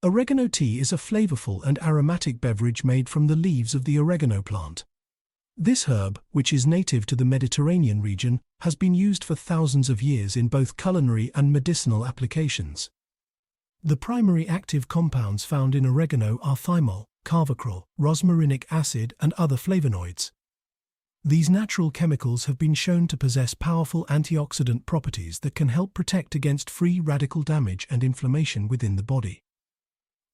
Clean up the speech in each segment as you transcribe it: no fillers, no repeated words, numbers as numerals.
Oregano tea is a flavorful and aromatic beverage made from the leaves of the oregano plant. This herb, which is native to the Mediterranean region, has been used for thousands of years in both culinary and medicinal applications. The primary active compounds found in oregano are thymol, carvacrol, rosmarinic acid, and other flavonoids. These natural chemicals have been shown to possess powerful antioxidant properties that can help protect against free radical damage and inflammation within the body.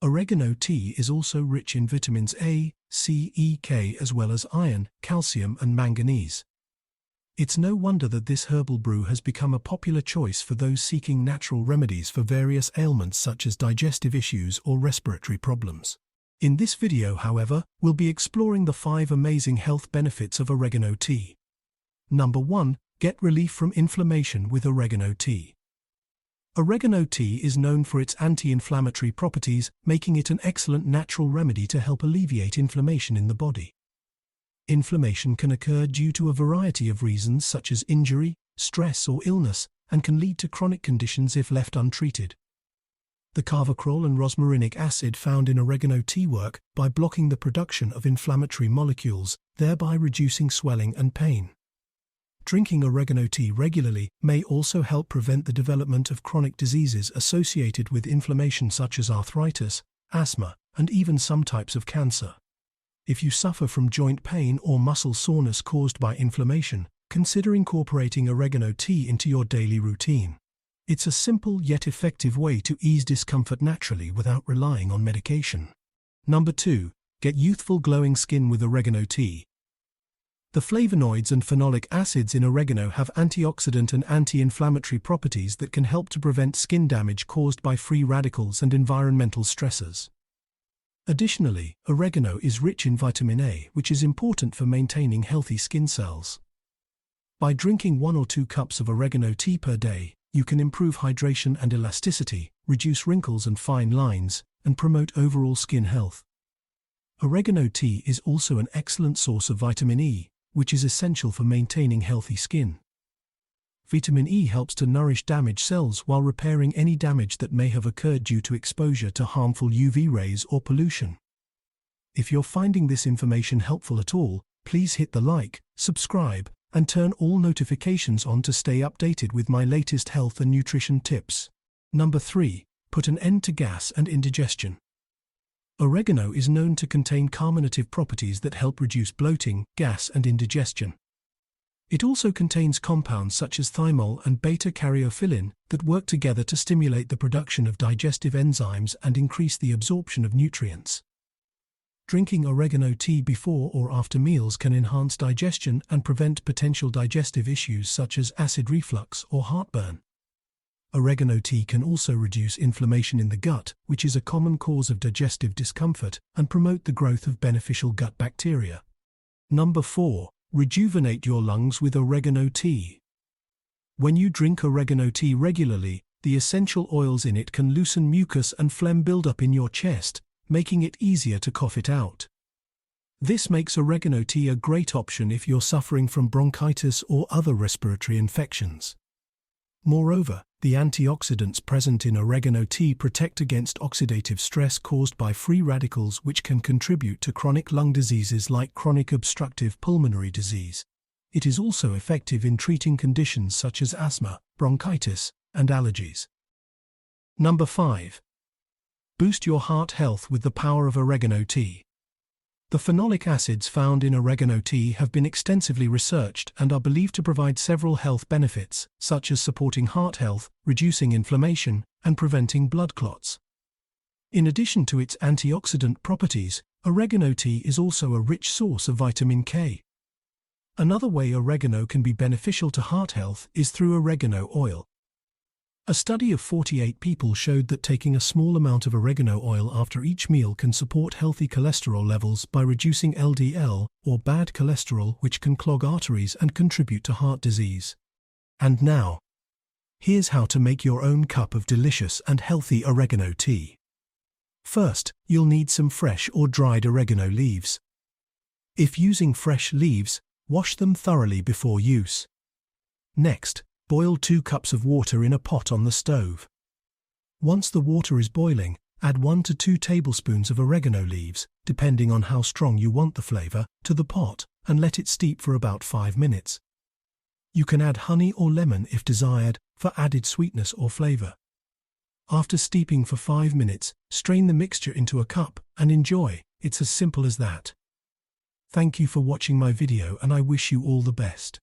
Oregano tea is also rich in vitamins A, C, E, K, as well as iron, calcium, and manganese. It's no wonder that this herbal brew has become a popular choice for those seeking natural remedies for various ailments such as digestive issues or respiratory problems. In this video, however, we'll be exploring the 5 amazing health benefits of oregano tea. Number 1. Get relief from inflammation with oregano tea. Oregano tea is known for its anti-inflammatory properties, making it an excellent natural remedy to help alleviate inflammation in the body. Inflammation can occur due to a variety of reasons such as injury, stress, or illness, and can lead to chronic conditions if left untreated. The carvacrol and rosmarinic acid found in oregano tea work by blocking the production of inflammatory molecules, thereby reducing swelling and pain. Drinking oregano tea regularly may also help prevent the development of chronic diseases associated with inflammation such as arthritis, asthma, and even some types of cancer. If you suffer from joint pain or muscle soreness caused by inflammation, consider incorporating oregano tea into your daily routine. It's a simple yet effective way to ease discomfort naturally without relying on medication. Number 2. Get youthful glowing skin with oregano tea. The flavonoids and phenolic acids in oregano have antioxidant and anti-inflammatory properties that can help to prevent skin damage caused by free radicals and environmental stressors. Additionally, oregano is rich in vitamin A, which is important for maintaining healthy skin cells. By drinking 1 or 2 cups of oregano tea per day, you can improve hydration and elasticity, reduce wrinkles and fine lines, and promote overall skin health. Oregano tea is also an excellent source of vitamin E, which is essential for maintaining healthy skin. Vitamin E helps to nourish damaged cells while repairing any damage that may have occurred due to exposure to harmful UV rays or pollution. If you're finding this information helpful at all, please hit the like, subscribe, and turn all notifications on to stay updated with my latest health and nutrition tips. Number 3. Put an end to gas and indigestion. Oregano is known to contain carminative properties that help reduce bloating, gas, and indigestion. It also contains compounds such as thymol and beta-caryophyllene that work together to stimulate the production of digestive enzymes and increase the absorption of nutrients. Drinking oregano tea before or after meals can enhance digestion and prevent potential digestive issues such as acid reflux or heartburn. Oregano tea can also reduce inflammation in the gut, which is a common cause of digestive discomfort, and promote the growth of beneficial gut bacteria. Number 4. Rejuvenate your lungs with oregano tea. When you drink oregano tea regularly, the essential oils in it can loosen mucus and phlegm buildup in your chest, making it easier to cough it out. This makes oregano tea a great option if you're suffering from bronchitis or other respiratory infections. Moreover, the antioxidants present in oregano tea protect against oxidative stress caused by free radicals, which can contribute to chronic lung diseases like chronic obstructive pulmonary disease. It is also effective in treating conditions such as asthma, bronchitis, and allergies. Number 5. Boost your heart health with the power of oregano tea. The phenolic acids found in oregano tea have been extensively researched and are believed to provide several health benefits, such as supporting heart health, reducing inflammation, and preventing blood clots. In addition to its antioxidant properties, oregano tea is also a rich source of vitamin K. Another way oregano can be beneficial to heart health is through oregano oil. A study of 48 people showed that taking a small amount of oregano oil after each meal can support healthy cholesterol levels by reducing LDL, or bad cholesterol, which can clog arteries and contribute to heart disease. And now, here's how to make your own cup of delicious and healthy oregano tea. First, you'll need some fresh or dried oregano leaves. If using fresh leaves, wash them thoroughly before use. Next, boil 2 cups of water in a pot on the stove. Once the water is boiling, Add 1 to 2 tablespoons of oregano leaves, depending on how strong you want the flavor, to the pot and let it steep for about 5 minutes. You can add honey or lemon if desired for added sweetness or flavor. After steeping for 5 minutes, strain the mixture into a cup and enjoy. It's as simple as that. Thank you for watching my video and I wish you all the best.